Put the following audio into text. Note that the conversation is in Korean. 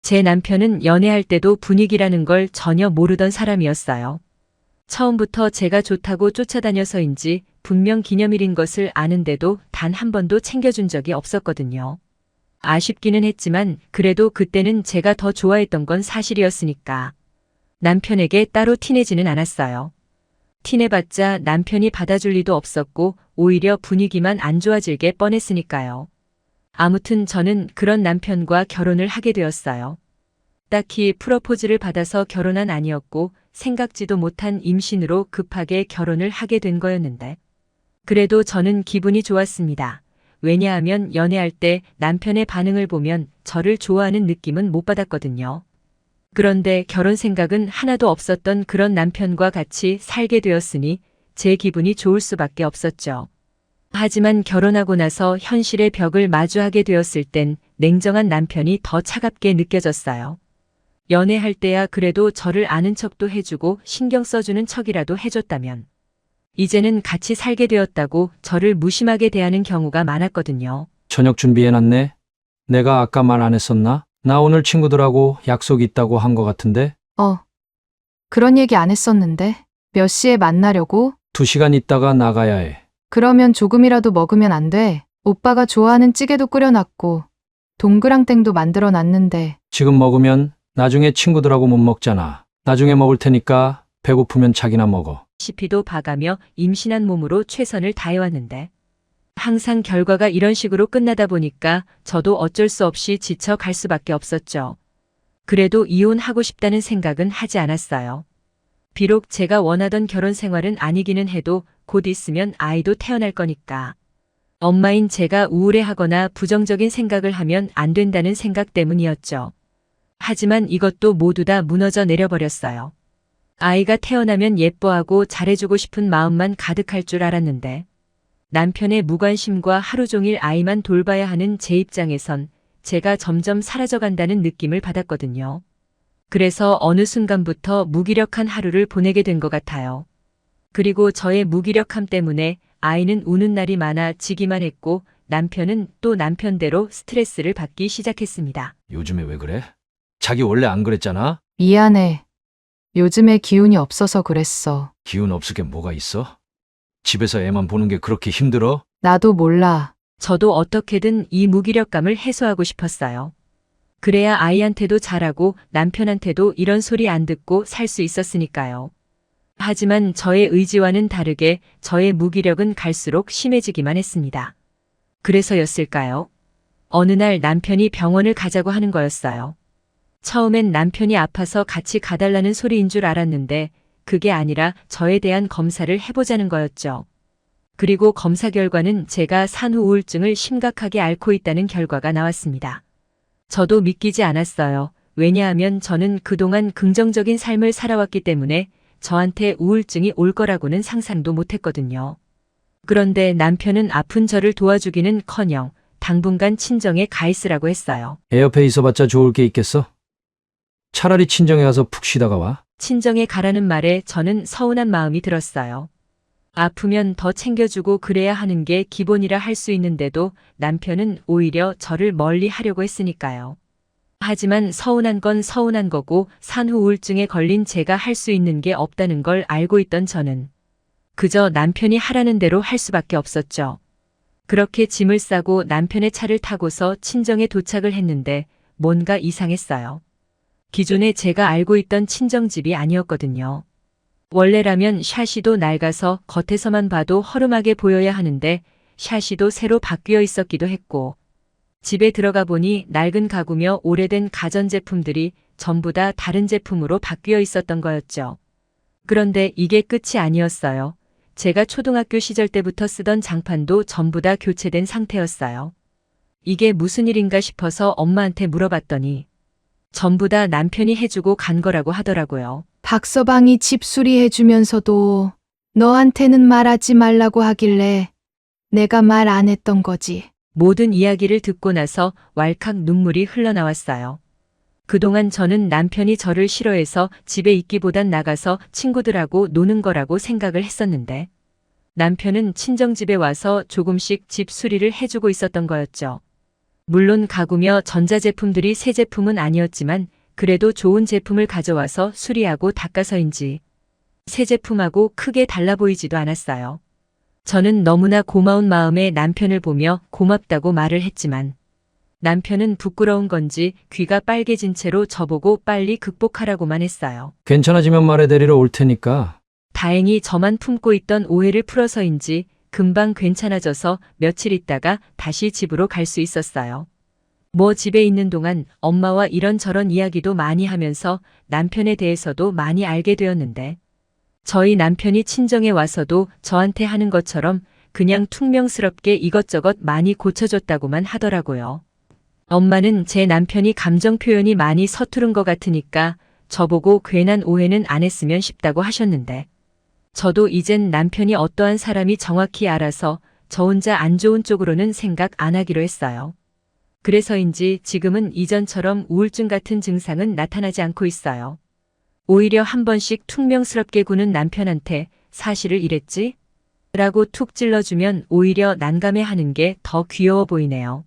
제 남편은 연애할 때도 분위기라는 걸 전혀 모르던 사람이었어요. 처음부터 제가 좋다고 쫓아다녀서인지 분명 기념일인 것을 아는데도 단 한 번도 챙겨준 적이 없었거든요. 아쉽기는 했지만 그래도 그때는 제가 더 좋아했던 건 사실이었으니까 남편에게 따로 티내지는 않았어요. 티내봤자 남편이 받아줄 리도 없었고 오히려 분위기만 안 좋아질 게 뻔했으니까요. 아무튼 저는 그런 남편과 결혼을 하게 되었어요. 딱히 프러포즈를 받아서 결혼한 아니었고 생각지도 못한 임신으로 급하게 결혼을 하게 된 거였는데 그래도 저는 기분이 좋았습니다. 왜냐하면 연애할 때 남편의 반응을 보면 저를 좋아하는 느낌은 못 받았거든요. 그런데 결혼 생각은 하나도 없었던 그런 남편과 같이 살게 되었으니 제 기분이 좋을 수밖에 없었죠. 하지만 결혼하고 나서 현실의 벽을 마주하게 되었을 땐 냉정한 남편이 더 차갑게 느껴졌어요. 연애할 때야 그래도 저를 아는 척도 해주고 신경 써주는 척이라도 해줬다면 이제는 같이 살게 되었다고 저를 무심하게 대하는 경우가 많았거든요. 저녁 준비해놨네. 내가 아까 말 안 했었나? 나 오늘 친구들하고 약속 있다고 한 거 같은데? 그런 얘기 안 했었는데. 몇 시에 만나려고? 2시간 있다가 나가야 해. 그러면 조금이라도 먹으면 안 돼. 오빠가 좋아하는 찌개도 끓여놨고 동그랑땡도 만들어놨는데. 지금 먹으면 나중에 친구들하고 못 먹잖아. 나중에 먹을 테니까 배고프면 자기나 먹어. 시피도 봐가며 임신한 몸으로 최선을 다해왔는데 항상 결과가 이런 식으로 끝나다 보니까 저도 어쩔 수 없이 지쳐 갈 수밖에 없었죠. 그래도 이혼하고 싶다는 생각은 하지 않았어요. 비록 제가 원하던 결혼 생활은 아니기는 해도 곧 있으면 아이도 태어날 거니까. 엄마인 제가 우울해하거나 부정적인 생각을 하면 안 된다는 생각 때문이었죠. 하지만 이것도 모두 다 무너져 내려버렸어요. 아이가 태어나면 예뻐하고 잘해주고 싶은 마음만 가득할 줄 알았는데 남편의 무관심과 하루 종일 아이만 돌봐야 하는 제 입장에선 제가 점점 사라져간다는 느낌을 받았거든요. 그래서 어느 순간부터 무기력한 하루를 보내게 된 것 같아요. 그리고 저의 무기력함 때문에 아이는 우는 날이 많아지기만 했고 남편은 또 남편대로 스트레스를 받기 시작했습니다. 요즘에 왜 그래? 자기 원래 안 그랬잖아? 미안해. 요즘에 기운이 없어서 그랬어. 기운 없을 게 뭐가 있어? 집에서 애만 보는 게 그렇게 힘들어? 나도 몰라. 저도 어떻게든 이 무기력감을 해소하고 싶었어요. 그래야 아이한테도 잘하고 남편한테도 이런 소리 안 듣고 살 수 있었으니까요. 하지만 저의 의지와는 다르게 저의 무기력은 갈수록 심해지기만 했습니다. 그래서였을까요? 어느 날 남편이 병원을 가자고 하는 거였어요. 처음엔 남편이 아파서 같이 가달라는 소리인 줄 알았는데 그게 아니라 저에 대한 검사를 해보자는 거였죠. 그리고 검사 결과는 제가 산후 우울증을 심각하게 앓고 있다는 결과가 나왔습니다. 저도 믿기지 않았어요. 왜냐하면 저는 그동안 긍정적인 삶을 살아왔기 때문에 저한테 우울증이 올 거라고는 상상도 못했거든요. 그런데 남편은 아픈 저를 도와주기는커녕 당분간 친정에 가 있으라고 했어요. 애 옆에 있어봤자 좋을 게 있겠어? 차라리 친정에 가서 푹 쉬다가 와. 친정에 가라는 말에 저는 서운한 마음이 들었어요. 아프면 더 챙겨주고 그래야 하는 게 기본이라 할 수 있는데도 남편은 오히려 저를 멀리 하려고 했으니까요. 하지만 서운한 건 서운한 거고 산후 우울증에 걸린 제가 할 수 있는 게 없다는 걸 알고 있던 저는 그저 남편이 하라는 대로 할 수밖에 없었죠. 그렇게 짐을 싸고 남편의 차를 타고서 친정에 도착을 했는데 뭔가 이상했어요. 기존에 제가 알고 있던 친정집이 아니었거든요. 원래라면 샤시도 낡아서 겉에서만 봐도 허름하게 보여야 하는데 샤시도 새로 바뀌어 있었기도 했고 집에 들어가 보니 낡은 가구며 오래된 가전제품들이 전부 다 다른 제품으로 바뀌어 있었던 거였죠. 그런데 이게 끝이 아니었어요. 제가 초등학교 시절 때부터 쓰던 장판도 전부 다 교체된 상태였어요. 이게 무슨 일인가 싶어서 엄마한테 물어봤더니 전부 다 남편이 해주고 간 거라고 하더라고요. 박서방이 집 수리해주면서도 너한테는 말하지 말라고 하길래 내가 말 안 했던 거지. 모든 이야기를 듣고 나서 왈칵 눈물이 흘러나왔어요. 그동안 저는 남편이 저를 싫어해서 집에 있기보단 나가서 친구들하고 노는 거라고 생각을 했었는데 남편은 친정집에 와서 조금씩 집 수리를 해주고 있었던 거였죠. 물론 가구며 전자제품들이 새 제품은 아니었지만 그래도 좋은 제품을 가져와서 수리하고 닦아서인지 새 제품하고 크게 달라 보이지도 않았어요. 저는 너무나 고마운 마음에 남편을 보며 고맙다고 말을 했지만 남편은 부끄러운 건지 귀가 빨개진 채로 저보고 빨리 극복하라고만 했어요. 괜찮아지면 말해 데리러 올 테니까. 다행히 저만 품고 있던 오해를 풀어서인지 금방 괜찮아져서 며칠 있다가 다시 집으로 갈 수 있었어요. 뭐 집에 있는 동안 엄마와 이런저런 이야기도 많이 하면서 남편에 대해서도 많이 알게 되었는데 저희 남편이 친정에 와서도 저한테 하는 것처럼 그냥 퉁명스럽게 이것저것 많이 고쳐줬다고만 하더라고요. 엄마는 제 남편이 감정 표현이 많이 서투른 것 같으니까 저보고 괜한 오해는 안 했으면 싶다고 하셨는데 저도 이젠 남편이 어떠한 사람이 정확히 알아서 저 혼자 안 좋은 쪽으로는 생각 안 하기로 했어요. 그래서인지 지금은 이전처럼 우울증 같은 증상은 나타나지 않고 있어요. 오히려 한 번씩 퉁명스럽게 구는 남편한테 사실을 이랬지? 라고 툭 찔러주면 오히려 난감해하는 게 더 귀여워 보이네요.